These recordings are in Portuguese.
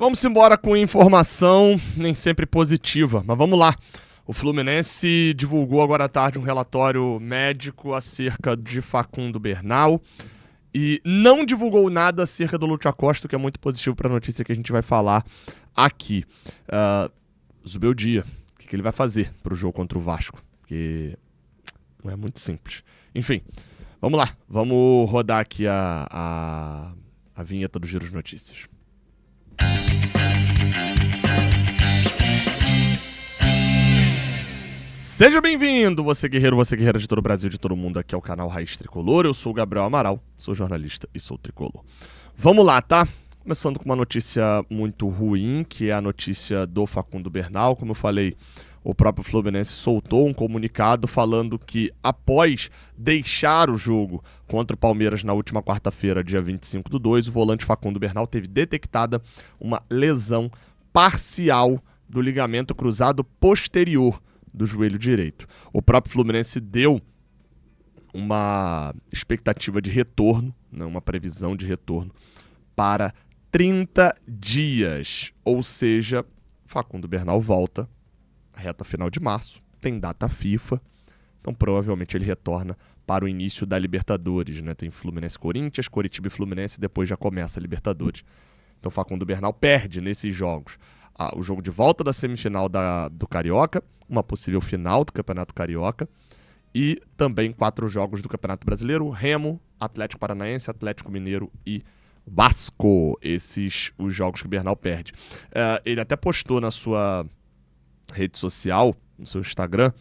Vamos embora com informação nem sempre positiva, mas vamos lá. O Fluminense divulgou agora à tarde um relatório médico acerca de Facundo Bernal e não divulgou nada acerca do Lúcio Acosta, que é muito positivo para a notícia que a gente vai falar aqui. Zubeldia, o que ele vai fazer para o jogo contra o Vasco? Porque não é muito simples. Enfim, vamos lá. Vamos rodar aqui a vinheta do Giro de Notícias. Seja bem-vindo, você guerreiro, você guerreira de todo o Brasil, de todo mundo, aqui é o canal Raiz Tricolor. Eu sou o Gabriel Amaral, sou jornalista e sou tricolor. Vamos lá, tá? Começando com uma notícia muito ruim, que é a notícia do Facundo Bernal. Como eu falei, o próprio Fluminense soltou um comunicado falando que após deixar o jogo contra o Palmeiras na última quarta-feira, dia 25/2, o volante Facundo Bernal teve detectada uma lesão parcial do ligamento cruzado posterior do joelho direito. O próprio Fluminense deu uma expectativa de retorno, né, uma previsão de retorno para 30 dias. Ou seja, Facundo Bernal volta reta final de março, tem data FIFA, então provavelmente ele retorna para o início da Libertadores, né? Tem Fluminense-Corinthians, Coritiba e Fluminense, depois já começa a Libertadores. Então Facundo Bernal perde nesses jogos o jogo de volta da semifinal do Carioca, uma possível final do Campeonato Carioca e também 4 jogos do Campeonato Brasileiro: Remo, Atlético Paranaense, Atlético Mineiro e Vasco. Esses os jogos que o Bernal perde. Ele até postou na sua rede social, no seu Instagram,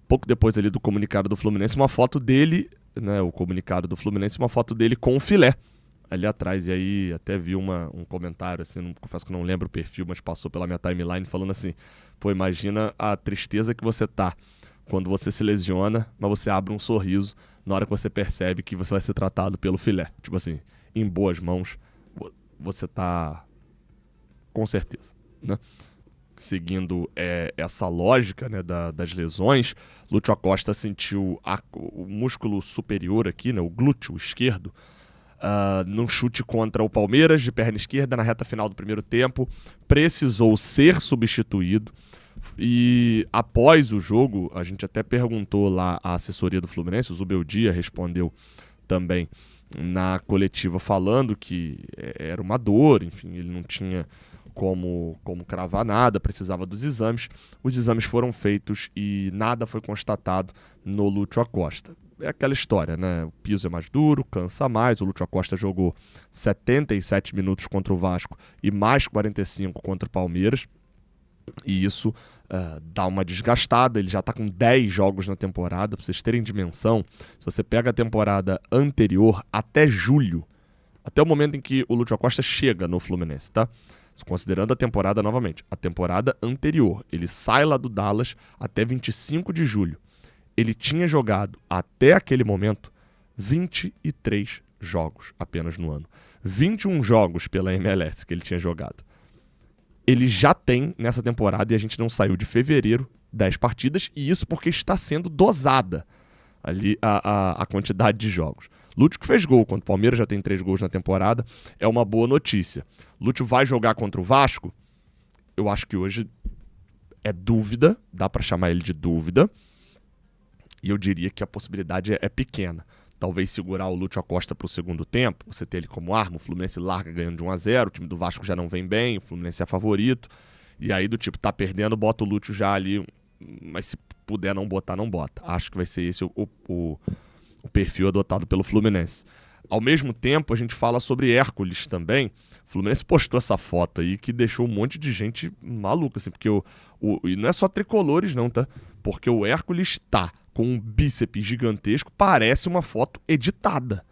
pouco depois ali do comunicado do Fluminense, uma foto dele, né, o comunicado do Fluminense, uma foto dele com o filé ali atrás, e aí até vi um comentário, assim, confesso que não lembro o perfil, mas passou pela minha timeline falando assim: pô, imagina a tristeza que você tá quando você se lesiona, mas você abre um sorriso na hora que você percebe que você vai ser tratado pelo filé. Tipo assim, em boas mãos, você tá com certeza, né? Seguindo essa lógica, né, das lesões, Lúcio Acosta sentiu o músculo superior aqui, né, o glúteo esquerdo, num chute contra o Palmeiras de perna esquerda na reta final do primeiro tempo, precisou ser substituído. E após o jogo, a gente até perguntou lá à assessoria do Fluminense, o Zubeldia respondeu também na coletiva falando que era uma dor, enfim, ele não tinha como cravar nada, precisava dos exames. Os exames foram feitos e nada foi constatado no Lúcio Acosta. É aquela história, né? O piso é mais duro, cansa mais. O Lúcio Acosta jogou 77 minutos contra o Vasco e mais 45 contra o Palmeiras. E isso dá uma desgastada. Ele já está com 10 jogos na temporada. Para vocês terem dimensão, se você pega a temporada anterior até julho, até o momento em que o Lúcio Acosta chega no Fluminense, tá? Considerando a temporada novamente, a temporada anterior, ele sai lá do Dallas até 25 de julho. Ele tinha jogado até aquele momento 23 jogos apenas no ano. 21 jogos pela MLS que ele tinha jogado. Ele já tem nessa temporada, e a gente não saiu de fevereiro, 10 partidas, e isso porque está sendo dosada ali a quantidade de jogos. Lúcio que fez gol contra o Palmeiras, já tem 3 gols na temporada, é uma boa notícia. Lúcio vai jogar contra o Vasco? Eu acho que hoje é dúvida, dá para chamar ele de dúvida, e eu diria que a possibilidade é pequena. Talvez segurar o Lúcio Acosta para o segundo tempo, você ter ele como arma, o Fluminense larga ganhando de 1-0, o time do Vasco já não vem bem, o Fluminense é favorito, e aí do tipo, tá perdendo, bota o Lúcio já ali, mas se puder não botar, não bota. Acho que vai ser esse o perfil adotado pelo Fluminense. Ao mesmo tempo, a gente fala sobre Hércules também. O Fluminense postou essa foto aí que deixou um monte de gente maluca, assim, porque e não é só tricolores não, tá? Porque o Hércules tá com um bíceps gigantesco, parece uma foto editada.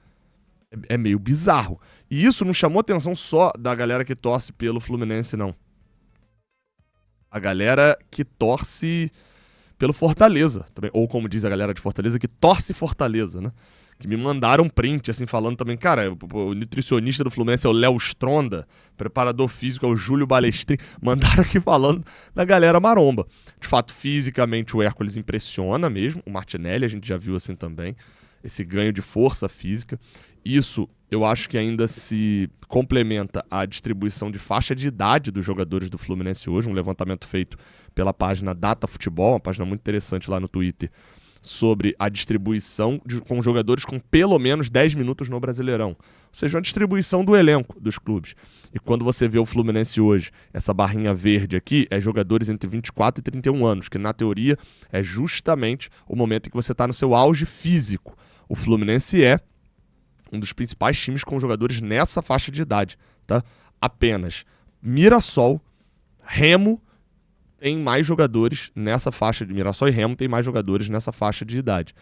É meio bizarro. E isso não chamou atenção só da galera que torce pelo Fluminense, não. A galera que torce pelo Fortaleza também, ou como diz a galera de Fortaleza, que torce Fortaleza, né? Que me mandaram print, assim, falando também, cara, o nutricionista do Fluminense é o Léo Stronda, preparador físico é o Júlio Balestrin, mandaram aqui falando da galera maromba. De fato, fisicamente o Hércules impressiona mesmo, o Martinelli a gente já viu assim também, esse ganho de força física. Isso eu acho que ainda se complementa a distribuição de faixa de idade dos jogadores do Fluminense hoje, um levantamento feito pela página Data Futebol, uma página muito interessante lá no Twitter, sobre a distribuição com jogadores com pelo menos 10 minutos no Brasileirão. Ou seja, uma distribuição do elenco dos clubes. E quando você vê o Fluminense hoje, essa barrinha verde aqui é jogadores entre 24 e 31 anos, que na teoria é justamente o momento em que você está no seu auge físico. O Fluminense é um dos principais times com jogadores nessa faixa de idade, tá? Apenas Mirassol, Remo tem mais jogadores nessa faixa de Mirassol e Remo tem mais jogadores nessa faixa de idade.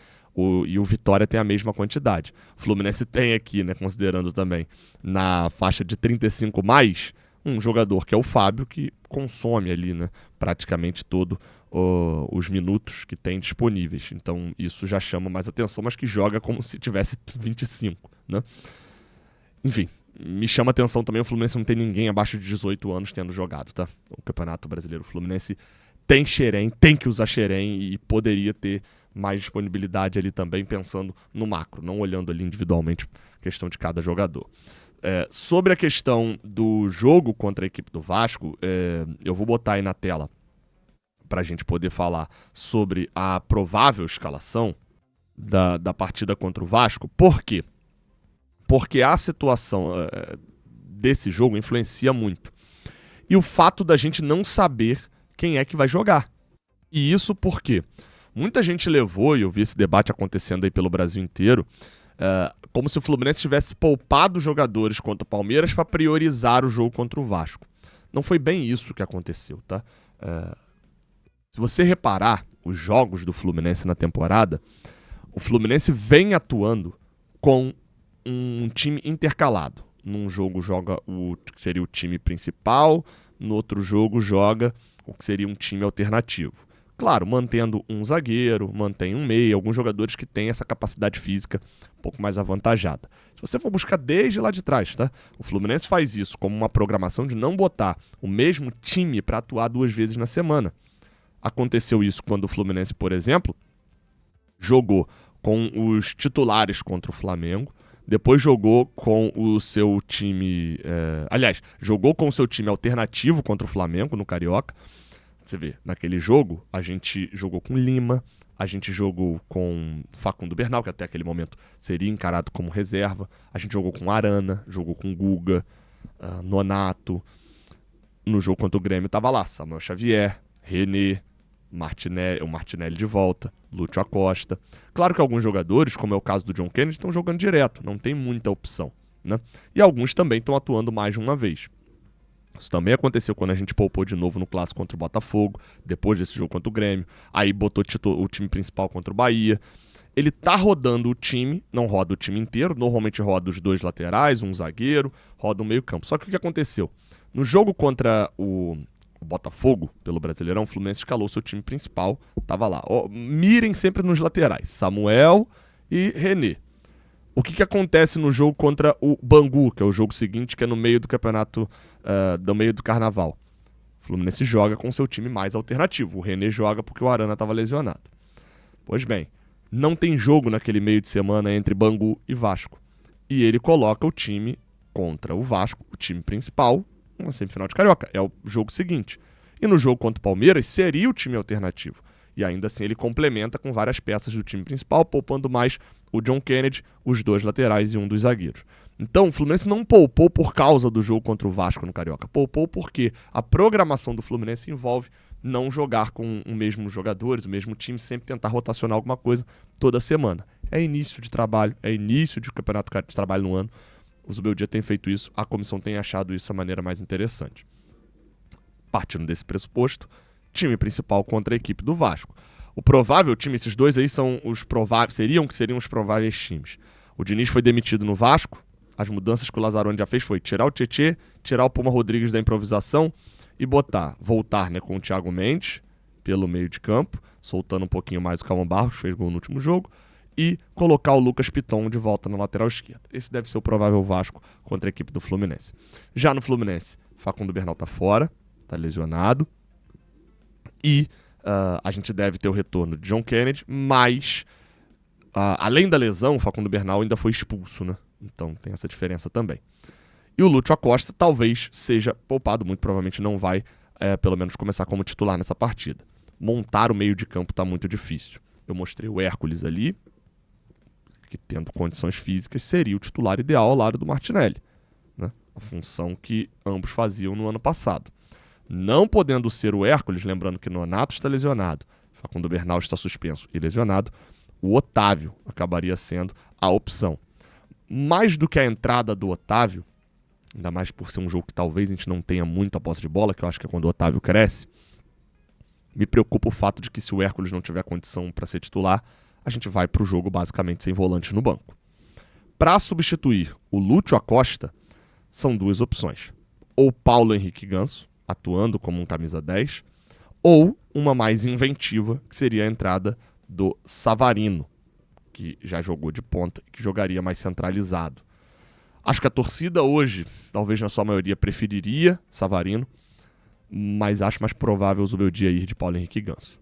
E o Vitória tem a mesma quantidade. O Fluminense tem aqui, né, considerando também na faixa de 35 mais, um jogador que é o Fábio, que consome ali, né, praticamente todo os minutos que tem disponíveis. Então isso já chama mais atenção, mas que joga como se tivesse 25, né? Enfim, me chama atenção também o Fluminense não tem ninguém abaixo de 18 anos tendo jogado, tá? O Campeonato Brasileiro. O Fluminense tem xerém, tem que usar xerém e poderia ter mais disponibilidade ali também, pensando no macro, não olhando ali individualmente a questão de cada jogador. Sobre a questão do jogo contra a equipe do Vasco, eu vou botar aí na tela para a gente poder falar sobre a provável escalação da partida contra o Vasco. Por quê? Porque a situação desse jogo influencia muito. E o fato da gente não saber quem é que vai jogar. E isso porque muita gente levou, e eu vi esse debate acontecendo aí pelo Brasil inteiro, como se o Fluminense tivesse poupado jogadores contra o Palmeiras para priorizar o jogo contra o Vasco. Não foi bem isso que aconteceu, tá? Se você reparar os jogos do Fluminense na temporada, o Fluminense vem atuando com um time intercalado. Num jogo joga o que seria o time principal, no outro jogo joga o que seria um time alternativo. Claro, mantendo um zagueiro, mantém um meia, alguns jogadores que têm essa capacidade física um pouco mais avantajada. Se você for buscar desde lá de trás, tá? O Fluminense faz isso como uma programação de não botar o mesmo time para atuar 2 vezes na semana. Aconteceu isso quando o Fluminense, por exemplo, jogou com os titulares contra o Flamengo, depois jogou com o seu time... jogou com o seu time alternativo contra o Flamengo no Carioca. Você vê, naquele jogo, a gente jogou com Lima, a gente jogou com Facundo Bernal, que até aquele momento seria encarado como reserva, a gente jogou com Arana, jogou com Guga, Nonato. No jogo contra o Grêmio estava lá Samuel Xavier, René, o Martinelli de volta, Lúcio Acosta. Claro que alguns jogadores, como é o caso do John Kennedy, estão jogando direto, não tem muita opção, né? E alguns também estão atuando mais de uma vez. Isso também aconteceu quando a gente poupou de novo no clássico contra o Botafogo, depois desse jogo contra o Grêmio, aí botou o time principal contra o Bahia. Ele tá rodando o time, não roda o time inteiro, normalmente roda os 2 laterais, um zagueiro, roda o meio-campo. Só que o que aconteceu? No jogo contra o Botafogo, pelo Brasileirão, o Fluminense escalou seu time principal, tava lá. Mirem sempre nos laterais, Samuel e René. O que acontece no jogo contra o Bangu, que é o jogo seguinte, que é no meio do campeonato, do meio do carnaval? O Fluminense joga com seu time mais alternativo. O René joga porque o Arana estava lesionado. Pois bem, não tem jogo naquele meio de semana entre Bangu e Vasco. E ele coloca o time contra o Vasco, o time principal, uma semifinal de Carioca. É o jogo seguinte. E no jogo contra o Palmeiras seria o time alternativo. E ainda assim ele complementa com várias peças do time principal, poupando mais o John Kennedy, os 2 laterais e um dos zagueiros. Então o Fluminense não poupou por causa do jogo contra o Vasco no Carioca. Poupou porque a programação do Fluminense envolve não jogar com os mesmos jogadores, o mesmo time, sempre tentar rotacionar alguma coisa toda semana. É início de trabalho, é início de campeonato de trabalho no ano. O Zubeldia tem feito isso, a comissão tem achado isso a maneira mais interessante. Partindo desse pressuposto, time principal contra a equipe do Vasco. O provável time, esses 2 aí são os prováveis, seriam os prováveis times. O Diniz foi demitido no Vasco, as mudanças que o Lazzaroni já fez foi tirar o Tietê, tirar o Puma Rodrigues da improvisação e voltar, né, com o Thiago Mendes pelo meio de campo, soltando um pouquinho mais o Calvão Barros, fez gol no último jogo, e colocar o Lucas Piton de volta na lateral esquerda. Esse deve ser o provável Vasco contra a equipe do Fluminense. Já no Fluminense, Facundo Bernal tá fora, tá lesionado, e a gente deve ter o retorno de John Kennedy, mas além da lesão, o Facundo Bernal ainda foi expulso, né? Então tem essa diferença também. E o Lúcio Acosta talvez seja poupado, muito provavelmente não vai, pelo menos, começar como titular nessa partida. Montar o meio de campo está muito difícil. Eu mostrei o Hércules ali, que tendo condições físicas seria o titular ideal ao lado do Martinelli, né? A função que ambos faziam no ano passado. Não podendo ser o Hércules, lembrando que Nonato está lesionado, Facundo Bernal está suspenso e lesionado, o Otávio acabaria sendo a opção. Mais do que a entrada do Otávio, ainda mais por ser um jogo que talvez a gente não tenha muita posse de bola, que eu acho que é quando o Otávio cresce, me preocupa o fato de que se o Hércules não tiver condição para ser titular, a gente vai para o jogo basicamente sem volante no banco. Para substituir o Lúcio Acosta, são duas opções. Ou Paulo Henrique Ganso, atuando como um camisa 10, ou uma mais inventiva, que seria a entrada do Savarino, que já jogou de ponta e que jogaria mais centralizado. Acho que a torcida hoje, talvez na sua maioria, preferiria Savarino, mas acho mais provável o Zubeldia ir de Paulo Henrique Ganso.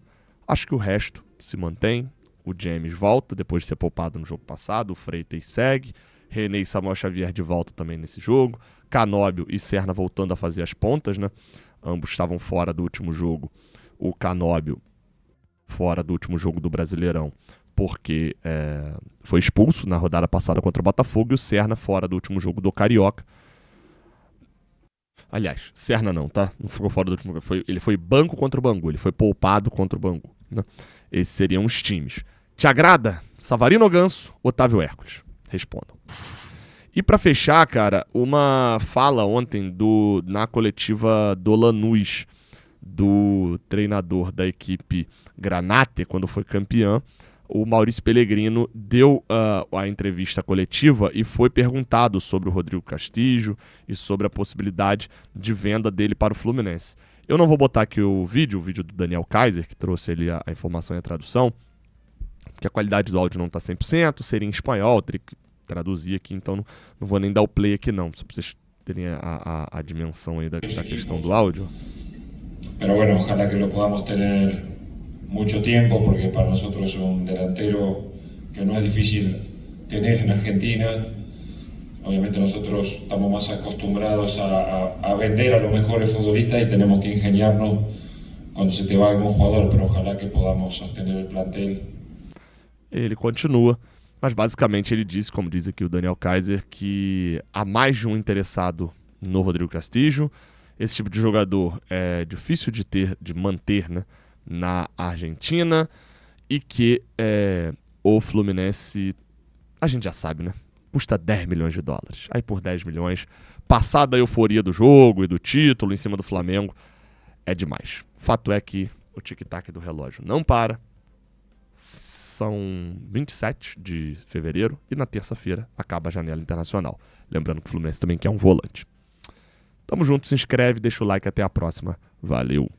Acho que o resto se mantém. O James volta depois de ser poupado no jogo passado, o Freitas segue, René e Samuel Xavier de volta também nesse jogo, Canóbio e Serna voltando a fazer as pontas, né? Ambos estavam fora do último jogo. O Canóbio fora do último jogo do Brasileirão, porque foi expulso na rodada passada contra o Botafogo, e o Serna fora do último jogo do Carioca. Aliás, Serna não, tá? Não ficou fora do último jogo. Ele foi banco contra o Bangu, ele foi poupado contra o Bangu, né? Esses seriam os times. Te agrada? Savarino ou Ganso? Otávio Hércules? Respondam. E pra fechar, cara, uma fala ontem na coletiva do Lanús, do treinador da equipe Granate, quando foi campeã. O Maurício Pellegrino deu a entrevista coletiva e foi perguntado sobre o Rodrigo Castillo e sobre a possibilidade de venda dele para o Fluminense. Eu não vou botar aqui o vídeo do Daniel Kaiser, que trouxe ali a informação e a tradução, porque a qualidade do áudio não está 100%, seria em espanhol, teria que traduzir aqui, então não vou nem dar o play aqui não, só para vocês terem a dimensão aí da questão do áudio. Pero bueno, ojalá que lo podamos tener mucho tiempo, porque para nosotros es un delantero que no es difícil tener en Argentina. Obviamente nosotros estamos más acostumbrados a vender a los mejores futbolistas y tenemos que ingeniarnos cuando se te va algún jugador, pero ojalá que podamos sostener el plantel. Ele continua, mas basicamente ele disse, como diz aqui o Daniel Kaiser, que há mais de um interessado no Rodrigo Castillo. Esse tipo de jogador é difícil de manter, né, na Argentina, e que o Fluminense, a gente já sabe, né, custa 10 milhões de dólares. Aí por 10 milhões, passada a euforia do jogo e do título em cima do Flamengo, é demais. Fato é que o tic-tac do relógio não para. São 27 de fevereiro e na terça-feira acaba a janela internacional. Lembrando que o Fluminense também quer um volante. Tamo junto, se inscreve, deixa o like, até a próxima. Valeu!